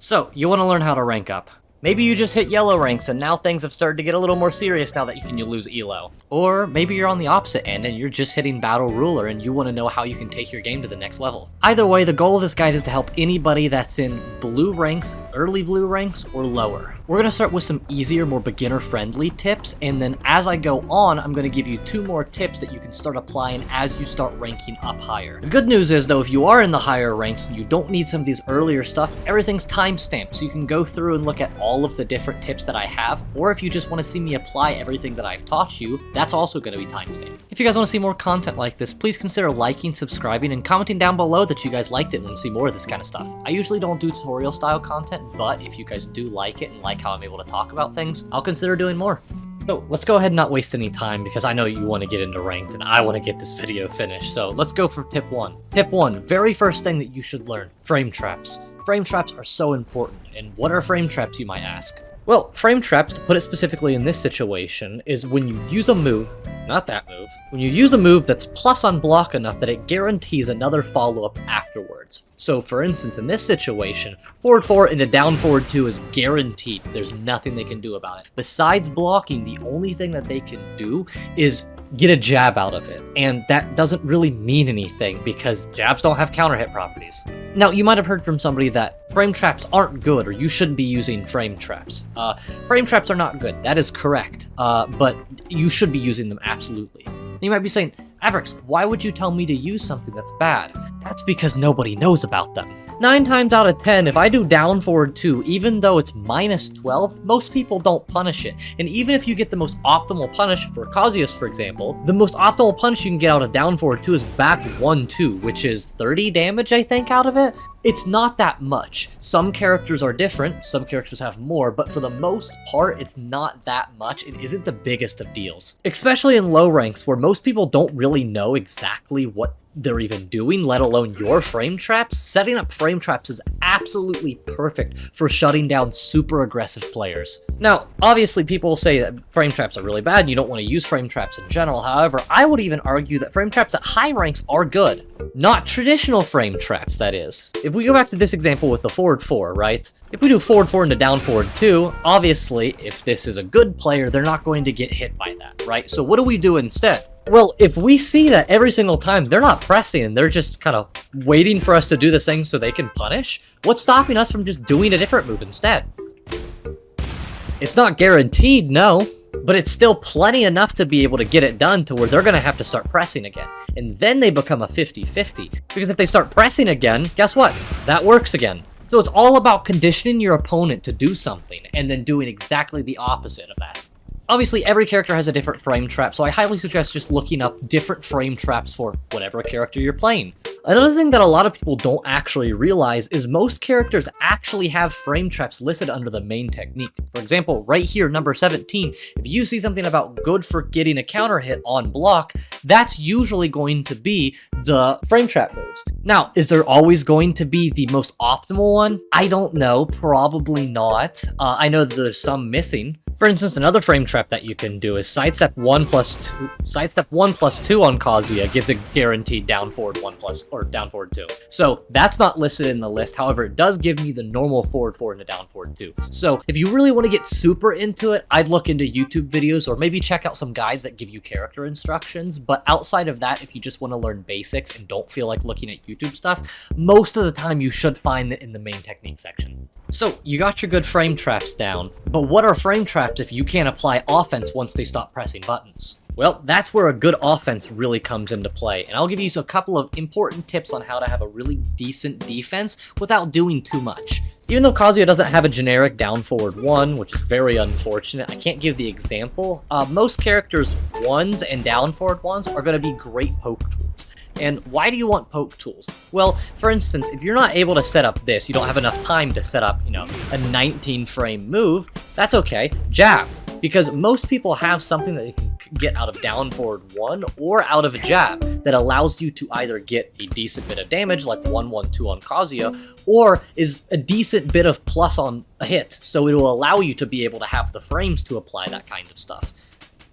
So, you want to learn how to rank up. Maybe you just hit yellow ranks and now things have started to get a little more serious now that you can lose elo. Or maybe you're on the opposite end and you're just hitting battle ruler and you want to know how you can take your game to the next level. Either way, the goal of this guide is to help anybody that's in blue ranks, early blue ranks, or lower. We're going to start with some easier, more beginner-friendly tips, and then as I go on, I'm going to give you 2 more tips that you can start applying as you start ranking up higher. The good news is, though, if you are in the higher ranks and you don't need some of these earlier stuff, everything's timestamped, so you can go through and look at all of the different tips that I have, or if you just want to see me apply everything that I've taught you, that's also going to be timestamped. If you guys want to see more content like this, please consider liking, subscribing, and commenting down below that you guys liked it and want to see more of this kind of stuff. I usually don't do tutorial-style content, but if you guys do like it and like how I'm able to talk about things, I'll consider doing more. So let's go ahead and not waste any time because I know you want to get into ranked and I want to get this video finished. So let's go for tip 1. Tip 1, very first thing that you should learn, frame traps. Frame traps are so important. And what are frame traps, you might ask? Well, frame traps, to put it specifically in this situation, is when you use a move, not that move, when you use a move that's plus on block enough that it guarantees another follow-up afterwards. So for instance, in this situation, forward 4 into down forward 2 is guaranteed. There's nothing they can do about it. Besides blocking, the only thing that they can do is get a jab out of it, and that doesn't really mean anything because jabs don't have counter hit properties. Now, you might have heard from somebody that frame traps aren't good or you shouldn't be using frame traps. Frame traps are not good, that is correct, but you should be using them absolutely. You might be saying, Avrix, why would you tell me to use something that's bad? That's because nobody knows about them. 9 times out of 10, if I do down forward 2, even though it's minus 12, most people don't punish it. And even if you get the most optimal punish, for Kazuya's for example, the most optimal punish you can get out of down forward 2 is back 1-2, which is 30 damage, I think, out of it. It's not that much. Some characters are different, some characters have more, but for the most part, it's not that much. It isn't the biggest of deals. Especially in low ranks, where most people don't really know exactly what they're even doing, let alone your frame traps. Setting up frame traps is absolutely perfect for shutting down super aggressive players. Now, obviously people will say that frame traps are really bad and you don't want to use frame traps in general. However, I would even argue that frame traps at high ranks are good. Not traditional frame traps, that is. If we go back to this example with the forward 4, right? If we do forward 4 into down forward 2, obviously, if this is a good player, they're not going to get hit by that, right? So what do we do instead? Well, if we see that every single time they're not pressing and they're just kind of waiting for us to do this thing so they can punish, what's stopping us from just doing a different move instead? It's not guaranteed, no, but it's still plenty enough to be able to get it done to where they're going to have to start pressing again. And then they become a 50-50. Because if they start pressing again, guess what? That works again. So it's all about conditioning your opponent to do something and then doing exactly the opposite of that. Obviously, every character has a different frame trap, so I highly suggest just looking up different frame traps for whatever character you're playing. Another thing that a lot of people don't actually realize is most characters actually have frame traps listed under the main technique. For example, right here, number 17, if you see something about good for getting a counter hit on block, that's usually going to be the frame trap moves. Now, is there always going to be the most optimal one? I don't know, probably not. I know that there's some missing. For instance, another frame trap that you can do is sidestep 1 plus 2. Sidestep 1 plus 2 on Kazuya gives a guaranteed down forward 1 plus, or down forward 2. So that's not listed in the list. However, it does give me the normal forward 4 into down forward 2. So if you really want to get super into it, I'd look into YouTube videos or maybe check out some guides that give you character instructions. But outside of that, if you just want to learn basics and don't feel like looking at YouTube stuff, most of the time you should find it in the main technique section. So you got your good frame traps down, but what are frame traps if you can't apply offense once they stop pressing buttons? Well, that's where a good offense really comes into play, and I'll give you a couple of important tips on how to have a really decent defense without doing too much. Even though Kazuya doesn't have a generic down forward 1, which is very unfortunate, I can't give the example, most characters' 1s and down forward 1s are going to be great poke tools. And why do you want poke tools? Well, for instance, if you're not able to set up this, you don't have enough time to set up, a 19 frame move, that's okay, jab. Because most people have something that they can get out of down forward 1 or out of a jab that allows you to either get a decent bit of damage, like 1-1-2 on Kazuya, or is a decent bit of plus on a hit, so it will allow you to be able to have the frames to apply that kind of stuff.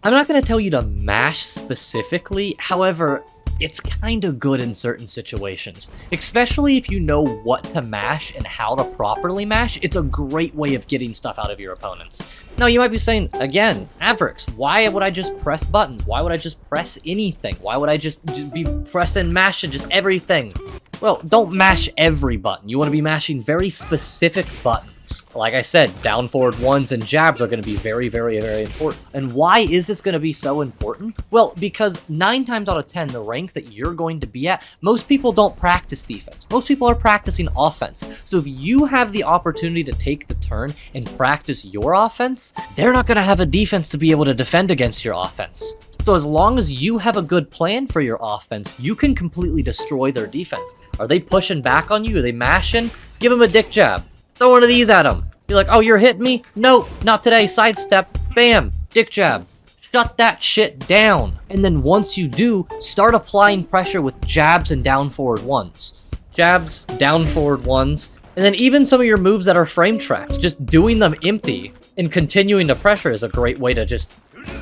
I'm not going to tell you to mash specifically, however, it's kind of good in certain situations. Especially if you know what to mash and how to properly mash, it's a great way of getting stuff out of your opponents. Now, you might be saying, again, Avrix, why would I just press buttons? Why would I just press anything? Why would I just be pressing, mashing just everything? Well, don't mash every button. You want to be mashing very specific buttons. Like I said, down forward ones and jabs are going to be very, very, very important. And why is this going to be so important? Well, because 9 times out of 10, the rank that you're going to be at, most people don't practice defense. Most people are practicing offense. So if you have the opportunity to take the turn and practice your offense, they're not going to have a defense to be able to defend against your offense. So as long as you have a good plan for your offense, you can completely destroy their defense. Are they pushing back on you? Are they mashing? Give them a dick jab. Throw one of these at them. You're like, oh, you're hitting me? No, not today. Sidestep. Bam. Dick jab. Shut that shit down. And then once you do, start applying pressure with jabs and down forward ones. Jabs, down forward ones. And then even some of your moves that are frame traps, just doing them empty and continuing to pressure is a great way to just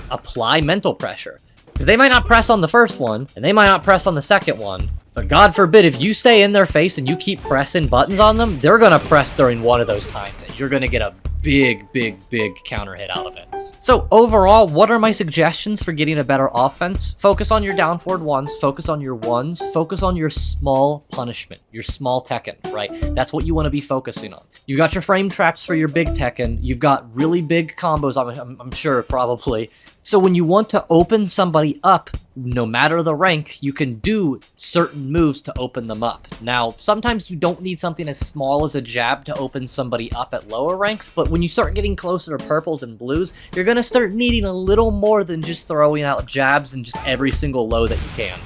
apply mental pressure. Because they might not press on the first one, and they might not press on the second one, but God forbid, if you stay in their face and you keep pressing buttons on them, they're gonna press during one of those times, and you're gonna get a big, big, big counter hit out of it. So overall, what are my suggestions for getting a better offense? Focus on your down forward ones, focus on your ones, focus on your small punishment, your small Tekken, right? That's what you want to be focusing on. You've got your frame traps for your big Tekken, you've got really big combos, I'm sure, probably. So when you want to open somebody up, no matter the rank, you can do certain moves to open them up. Now, sometimes you don't need something as small as a jab to open somebody up at lower ranks, but when you start getting closer to purples and blues, you're going to start needing a little more than just throwing out jabs and just every single low that you can.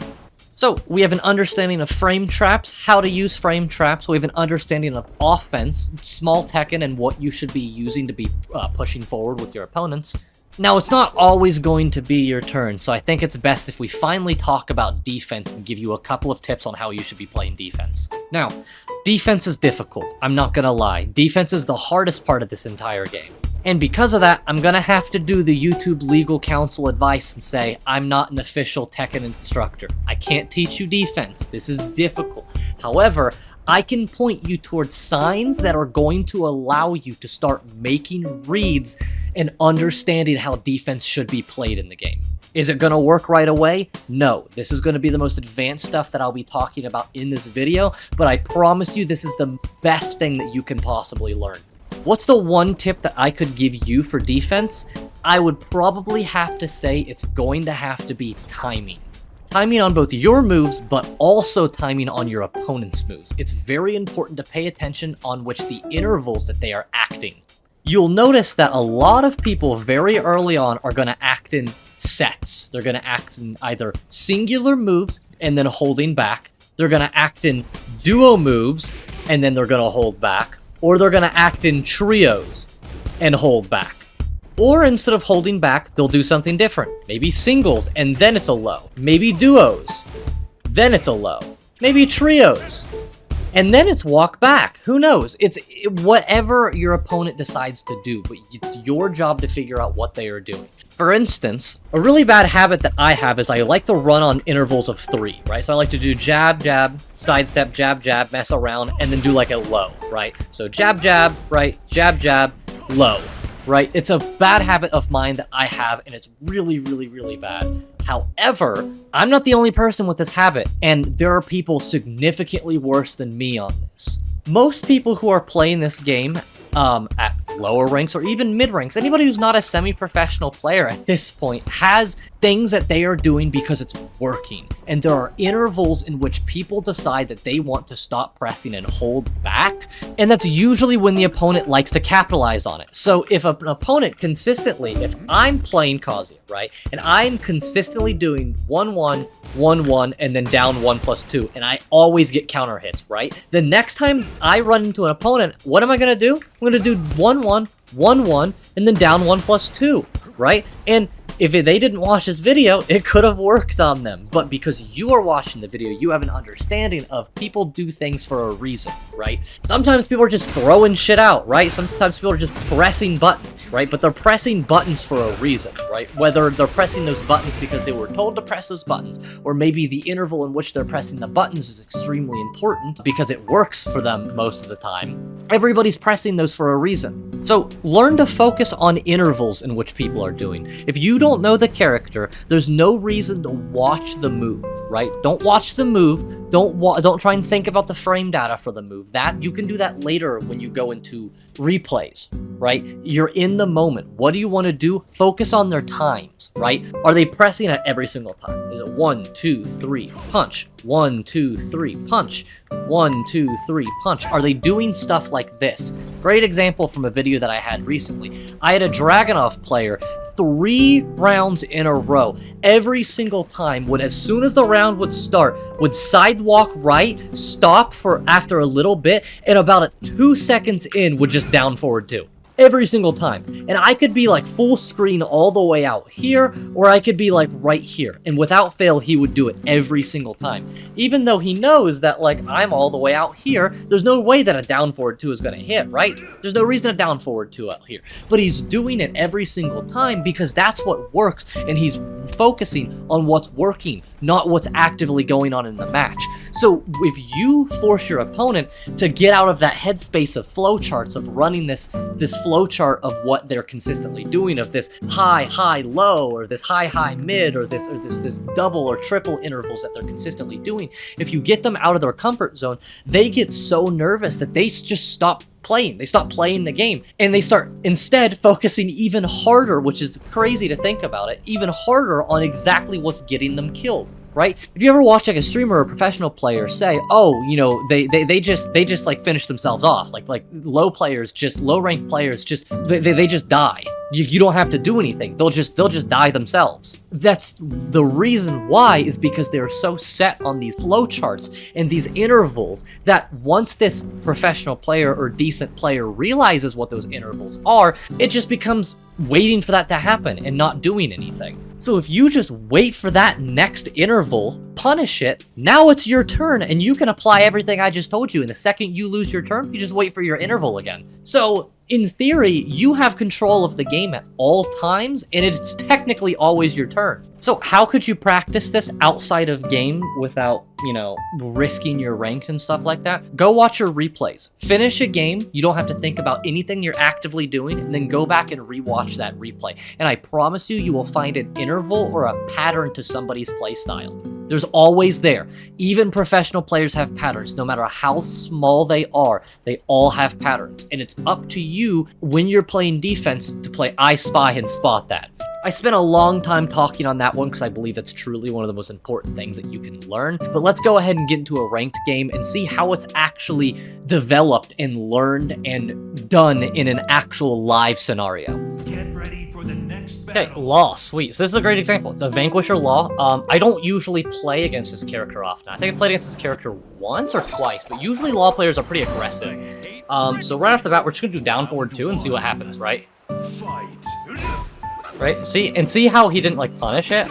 So, we have an understanding of frame traps, how to use frame traps, we have an understanding of offense, small Tekken, and what you should be using to be pushing forward with your opponents. Now, it's not always going to be your turn, so I think it's best if we finally talk about defense and give you a couple of tips on how you should be playing defense. Now, defense is difficult, I'm not gonna lie. Defense is the hardest part of this entire game. And because of that, I'm gonna have to do the YouTube legal counsel advice and say, I'm not an official Tekken instructor. I can't teach you defense, this is difficult. However, I can point you towards signs that are going to allow you to start making reads and understanding how defense should be played in the game. Is it going to work right away? No. This is going to be the most advanced stuff that I'll be talking about in this video, but I promise you this is the best thing that you can possibly learn. What's the one tip that I could give you for defense? I would probably have to say it's going to have to be timing. Timing on both your moves, but also timing on your opponent's moves. It's very important to pay attention on which the intervals that they are acting. You'll notice that a lot of people very early on are going to act in sets. They're going to act in either singular moves and then holding back. They're going to act in duo moves and then they're going to hold back. Or they're going to act in trios and hold back. Or instead of holding back, they'll do something different. Maybe singles, and then it's a low. Maybe duos, then it's a low. Maybe trios, and then it's walk back. Who knows? It's whatever your opponent decides to do, but it's your job to figure out what they are doing. For instance, a really bad habit that I have is I like to run on intervals of 3, right? So I like to do jab, jab, sidestep, jab, jab, mess around, and then do like a low, right? So jab, jab, right? Jab, jab, low. Right? It's a bad habit of mine that I have, and it's really, really, really bad. However, I'm not the only person with this habit, and there are people significantly worse than me on this. Most people who are playing this game at lower ranks or even mid ranks, anybody who's not a semi-professional player at this point has things that they are doing because it's working. And there are intervals in which people decide that they want to stop pressing and hold back. And that's usually when the opponent likes to capitalize on it. So if an opponent consistently, if I'm playing Kazuya, right, and I'm consistently doing 1-1, 1-1, and then down 1+2, and I always get counter hits, right? The next time I run into an opponent, what am I going to do? I'm going to do 1-1, 1-1, and then down 1+2, right? And if they didn't watch this video, it could have worked on them. But because you are watching the video, you have an understanding of people do things for a reason, right? Sometimes people are just throwing shit out, right? Sometimes people are just pressing buttons, right? But they're pressing buttons for a reason, right? Whether they're pressing those buttons because they were told to press those buttons, or maybe the interval in which they're pressing the buttons is extremely important because it works for them most of the time. Everybody's pressing those for a reason. So learn to focus on intervals in which people are doing. If you don't know the character, there's no reason to watch the move, right? Don't watch the move. Don't try and think about the frame data for the move. That you can do that later when you go into replays, right? You're in the moment. What do you want to do? Focus on their times, right? Are they pressing at every single time? Is it 1, 2, 3, punch? 1, 2, 3, punch. 1, 2, 3, punch. Are they doing stuff like this? Great example from a video that I had recently. I had a Dragunov player 3 rounds in a row. Every single time, as soon as the round would start, would sidewalk right, stop for after a little bit, and about 2 seconds in would just down forward 2. Every single time. And I could be like full screen all the way out here, or I could be like right here. And without fail, he would do it every single time. Even though he knows that like I'm all the way out here, there's no way that a down forward 2 is going to hit, right? There's no reason a down forward 2 out here. But he's doing it every single time because that's what works, and he's focusing on what's working, not what's actively going on in the match. So if you force your opponent to get out of that headspace of flowcharts, of running this flowchart of what they're consistently doing, of this high, high, low, or this high, high, mid, or this double or triple intervals that they're consistently doing, if you get them out of their comfort zone, they get so nervous that they just stop playing. They stop playing the game, and they start instead focusing even harder, which is crazy to think about it, even harder on exactly what's getting them killed. Right? If you ever watch like a streamer or a professional player say, oh, you know, they just like finish themselves off, like low ranked players just they just die. You don't have to do anything. They'll just die themselves. That's the reason why, is because they're so set on these flowcharts and these intervals that once this professional player or decent player realizes what those intervals are, it just becomes waiting for that to happen and not doing anything. So if you just wait for that next interval, punish it, now it's your turn and you can apply everything I just told you. And the second you lose your turn, you just wait for your interval again. So in theory, you have control of the game at all times, and it's technically always your turn. So how could you practice this outside of game without, you know, risking your ranks and stuff like that? Go watch your replays. Finish a game. You don't have to think about anything you're actively doing, and then go back and rewatch that replay. And I promise you, you will find an interval or a pattern to somebody's play style. There's always there. Even professional players have patterns. No matter how small they are, they all have patterns. And it's up to you when you're playing defense to play I Spy and spot that. I spent a long time talking on that one because I believe that's truly one of the most important things that you can learn. But let's go ahead and get into a ranked game and see how it's actually developed and learned and done in an actual live scenario. Get ready for the next battle. Okay, Law, sweet. So this is a great example. The Vanquisher Law. I don't usually play against this character often. I think I played against this character once or twice, but usually Law players are pretty aggressive. So right off the bat, we're just gonna do down forward 2 and see what happens, right? Fight. Right? See how he didn't like punish it?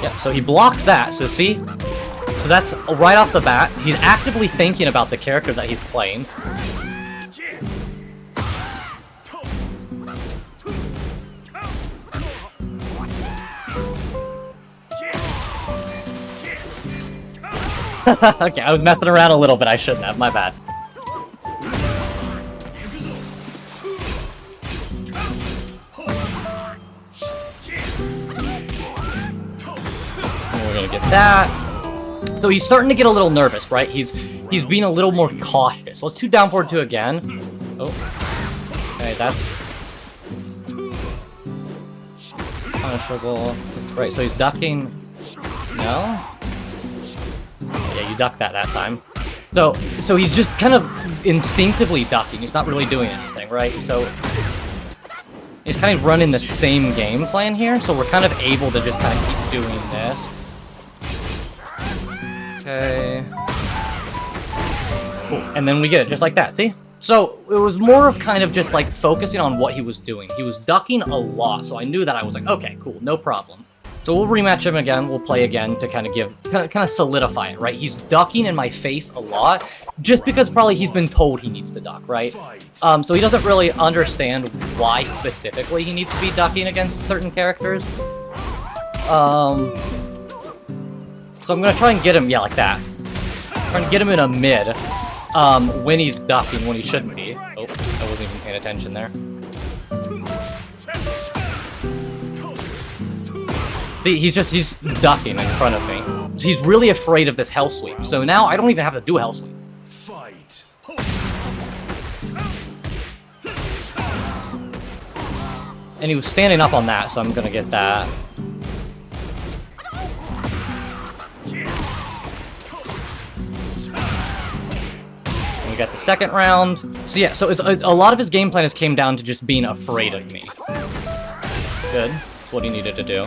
Yep, so he blocks that, so see? So that's right off the bat. He's actively thinking about the character that he's playing. Okay, I was messing around a little bit. I shouldn't have. My bad. And we're gonna get that. So he's starting to get a little nervous, right? He's being a little more cautious. Let's do down forward 2 again. Oh. Okay, that's punishable. That's great. So he's ducking. No? Yeah, you ducked that time. So he's just kind of instinctively ducking. He's not really doing anything, right? So he's kind of running the same game plan here. So we're kind of able to just kind of keep doing this. Okay. Cool. And then we get it just like that. See? So it was more of kind of just like focusing on what he was doing. He was ducking a lot, so I knew that I was like, okay, cool, no problem. So we'll rematch him again, we'll play again to kind of solidify it, right? He's ducking in my face a lot, just because probably he's been told he needs to duck, right? So he doesn't really understand why specifically he needs to be ducking against certain characters. So I'm gonna try and get him, yeah, like that. Trying to get him in a mid, when he's ducking, when he shouldn't be. Oh, I wasn't even paying attention there. He's ducking in front of me. He's really afraid of this hell sweep. So now I don't even have to do a hell sweep. Fight. And he was standing up on that, so I'm gonna get that. And we got the second round. So yeah, so it's a lot of his game plan has came down to just being afraid of me. Good. That's what he needed to do.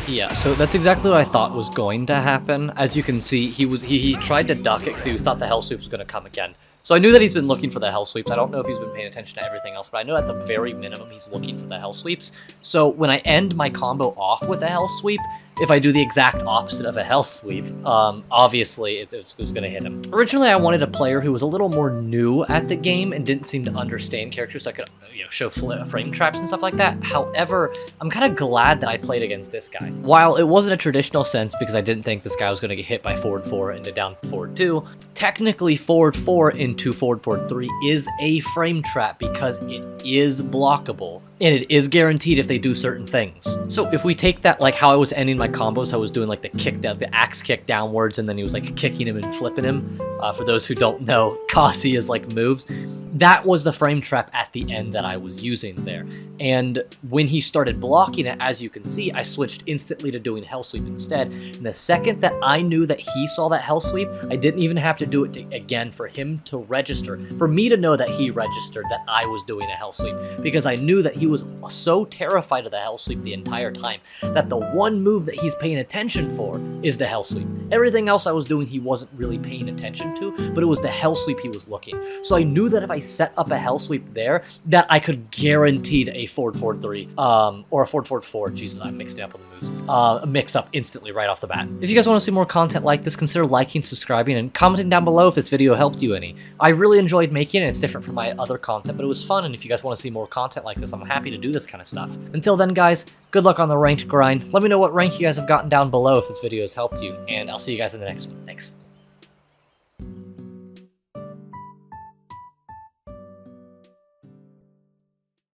Yeah, so that's exactly what I thought was going to happen. As you can see, he tried to duck it because he thought the hell sweep was going to come again. So I knew that he's been looking for the hell sweeps. I don't know if he's been paying attention to everything else, but I know at the very minimum he's looking for the hell sweeps. So when I end my combo off with a hell sweep, if I do the exact opposite of a hell sweep, obviously it's going to hit him. Originally, I wanted a player who was a little more new at the game and didn't seem to understand characters that could, show frame traps and stuff like that. However, I'm kind of glad that I played against this guy. While it wasn't a traditional sense because I didn't think this guy was going to get hit by forward 4 into down forward 2, technically forward 4 into forward 3 is a frame trap because it is blockable. And it is guaranteed if they do certain things. So if we take that, like how I was ending my combos, I was doing like the axe kick downwards, and then he was like kicking him and flipping him. For those who don't know, Kasi is like moves. That was the frame trap at the end that I was using there. And when he started blocking it, as you can see, I switched instantly to doing hell sweep instead. And the second that I knew that he saw that hell sweep, I didn't even have to do it again for him to register, for me to know that he registered that I was doing a hell sweep, because I knew that he was so terrified of the hell sweep the entire time that the one move that he's paying attention for is the hell sweep. Everything else I was doing he wasn't really paying attention to, but it was the hell sweep he was looking. So I knew that if I set up a hell sweep there, that I could guaranteed a forward 3, or a forward 4. Jesus, I'm mixing up on the moves. Mix up instantly right off the bat. If you guys want to see more content like this, consider liking, subscribing, and commenting down below if this video helped you any. I really enjoyed making it. It's different from my other content, but it was fun, and if you guys want to see more content like this, I'm happy to do this kind of stuff. Until then, guys, good luck on the ranked grind. Let me know what rank you guys have gotten down below if this video has helped you, and I'll see you guys in the next one. Thanks.